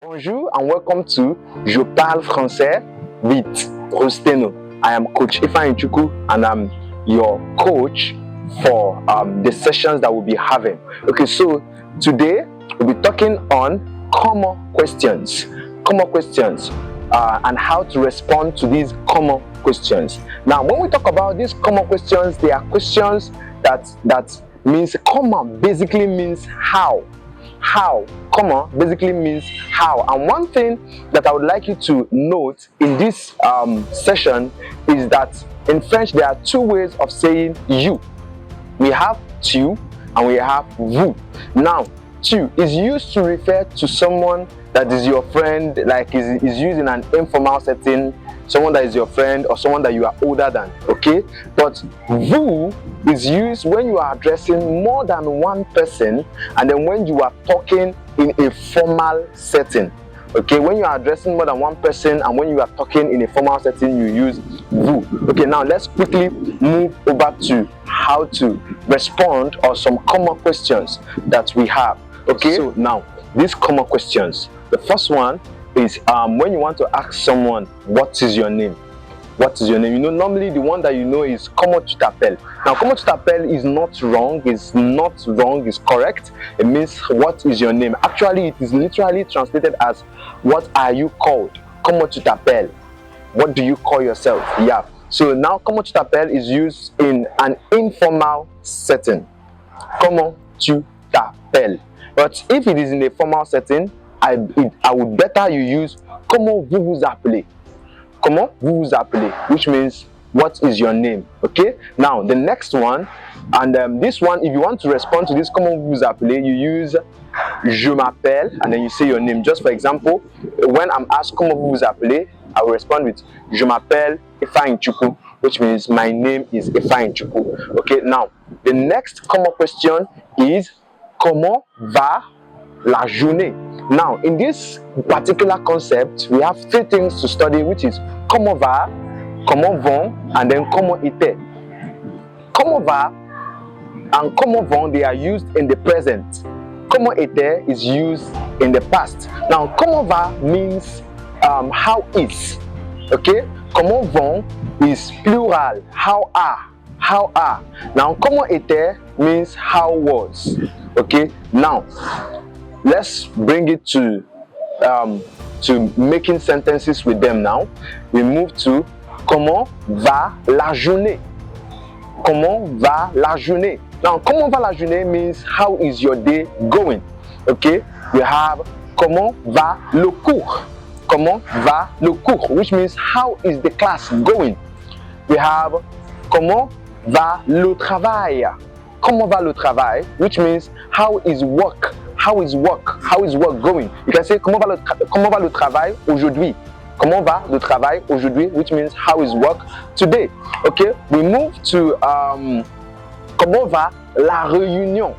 Bonjour and welcome to Je parle français with Rosteno. I am Coach Ifeanyi Chukwu and I'm your coach for the sessions that we'll be having. Okay, so today we'll be talking on common questions and how to respond to these common questions. Now, when we talk about these common questions, they are questions that means common basically means how basically means how. And one thing that I would like you to note in this session is that in French there are two ways of saying you. We have tu and we have vous. Now, tu is used to refer to someone that is your friend, like is used in an informal setting, someone that is your friend or someone that you are older than, okay? But vous is used when you are addressing more than one person and then when you are talking in a formal setting. Okay, when you are addressing more than one person and when you are talking in a formal setting, you use vous. Okay, now let's quickly move over to how to respond or some common questions that we have. Okay, so now these common questions. The first one is when you want to ask someone, what is your name? What is your name? You know, normally the one that you know is comment tu t'appelles. Now, comment tu t'appelles is not wrong, it's correct. It means what is your name? Actually, it is literally translated as what are you called? Comment tu t'appelles? What do you call yourself? Yeah. So now comment tu t'appelles is used in an informal setting. Comment tu t'appelles? But if it is in a formal setting, I would better you use comment vous vous appelez. Comment vous vous appelez, which means what is your name. Okay, now the next one, and this one, if you want to respond to this comment vous vous appelez, you use je m'appelle and then you say your name. Just for example, when I'm asked comment vous vous appelez, I will respond with je m'appelle Ifeanyi Chukwu, which means my name is Ifeanyi Chukwu. Okay, now the next common question is comment va la journée. Now, in this particular concept, we have three things to study, which is comment va, comment vont, and then comment était. Comment va and comment vont, they are used in the present. Comment était is used in the past. Now, comment va means how is. Okay? Comment vont is plural, how are. Now, comment était means how was. Okay? Now, let's bring it to making sentences with them now. We move to comment va la journée. Comment va la journée? Now, comment va la journée means how is your day going? Okay, we have comment va le cours. Comment va le cours, which means how is the class going? We have comment va le travail. Comment va le travail, which means how is work going? You can say comment va le travail aujourd'hui? Comment va le travail aujourd'hui, which means how is work today? Okay, we move to comment va la réunion?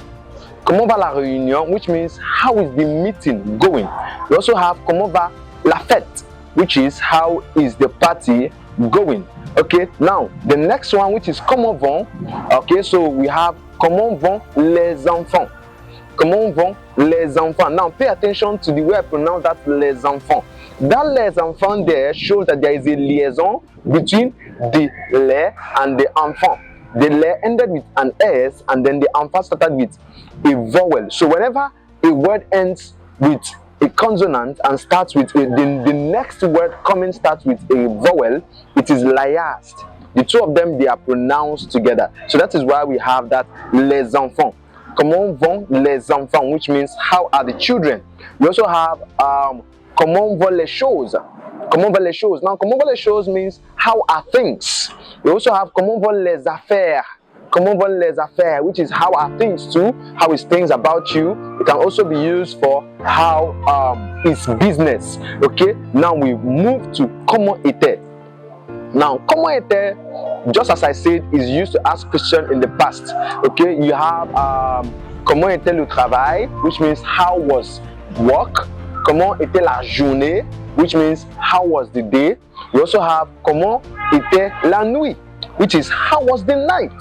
Comment va la réunion, which means how is the meeting going? We also have comment va la fête, which is how is the party going? Okay, now the next one, which is comment vont. Okay, so we have comment vont les enfants. Comment vont les enfants? Now pay attention to the way I pronounce that les enfants. That les enfants there shows that there is a liaison between the les and the enfant. The les ended with an s and then the enfant started with a vowel. So whenever a word ends with a consonant and starts with the next word coming starts with a vowel, it is liased. The two of them, they are pronounced together. So that is why we have that les enfants. Comment vont les enfants, which means how are the children. We also have comment vont les choses. Comment vont les choses. Now, comment vont les choses means how are things. We also have comment vont les affaires. Comment vont les affaires, which is how are things too. How is things about you. It can also be used for how is business. Okay, now we move to comment était. Now, comment était, just as I said, is used to ask questions in the past. Okay, you have comment était le travail, which means how was work. Comment était la journée, which means how was the day. We also have comment était la nuit, which is how was the night.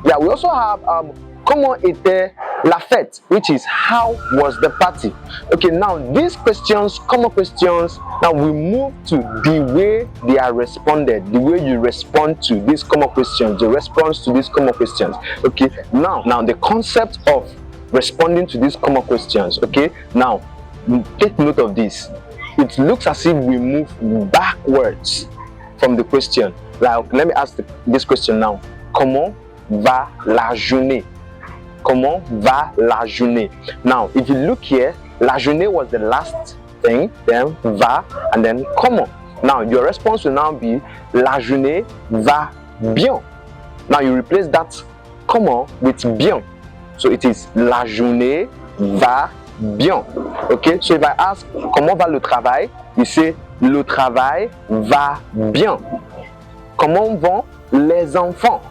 Yeah, we also have comment était la fête, which is how was the party. Okay, now these questions, common questions, now we move to the way they are responded, the way you respond to these common questions, the response to these common questions. Okay, now the concept of responding to these common questions. Okay, now take note of this. It looks as if we move backwards from the question. Like, let me ask this question now. Comment va la journée? Comment va la journée? Now, if you look here, la journée was the last thing, then va, and then comment. Now, your response will now be la journée va bien. Now, you replace that comment with bien. So, it is la journée va bien. Okay, so if I ask comment va le travail, you say le travail va bien. Comment vont les enfants?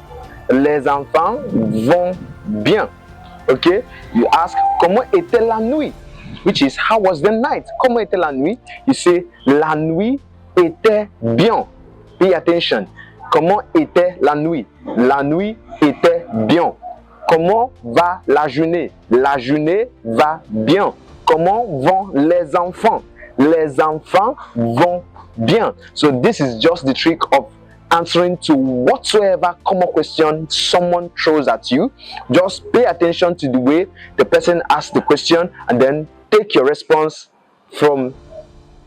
Les enfants vont bien. Okay, you ask comment était la nuit, which is how was the night? Comment était la nuit? You say la nuit était bien. Pay attention. Comment était la nuit? La nuit était bien. Comment va la journée? La journée va bien. Comment vont les enfants? Les enfants vont bien. So this is just the trick of answering to whatsoever common question someone throws at you. Just pay attention to the way the person asks the question, and then take your response from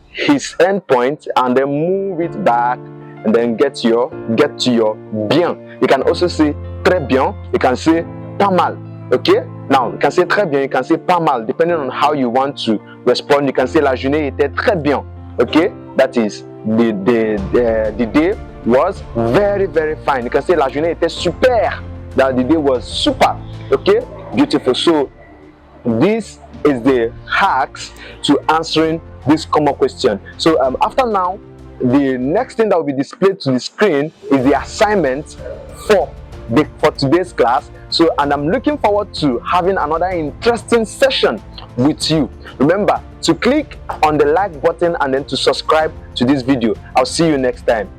his endpoint and then move it back, and then get to your bien. You can also say très bien. You can say pas mal. Okay, now you can say très bien, you can say pas mal, depending on how you want to respond. You can say la journée était très bien. Okay, that is the day was very, very fine. You can say la journée était super, that the day was super. Okay, beautiful. So this is the hacks to answering this common question. So after now, the next thing that will be displayed to the screen is the assignment for today's class. So, and I'm looking forward to having another interesting session with you. Remember to click on the like button and then to subscribe to this video. I'll see you next time.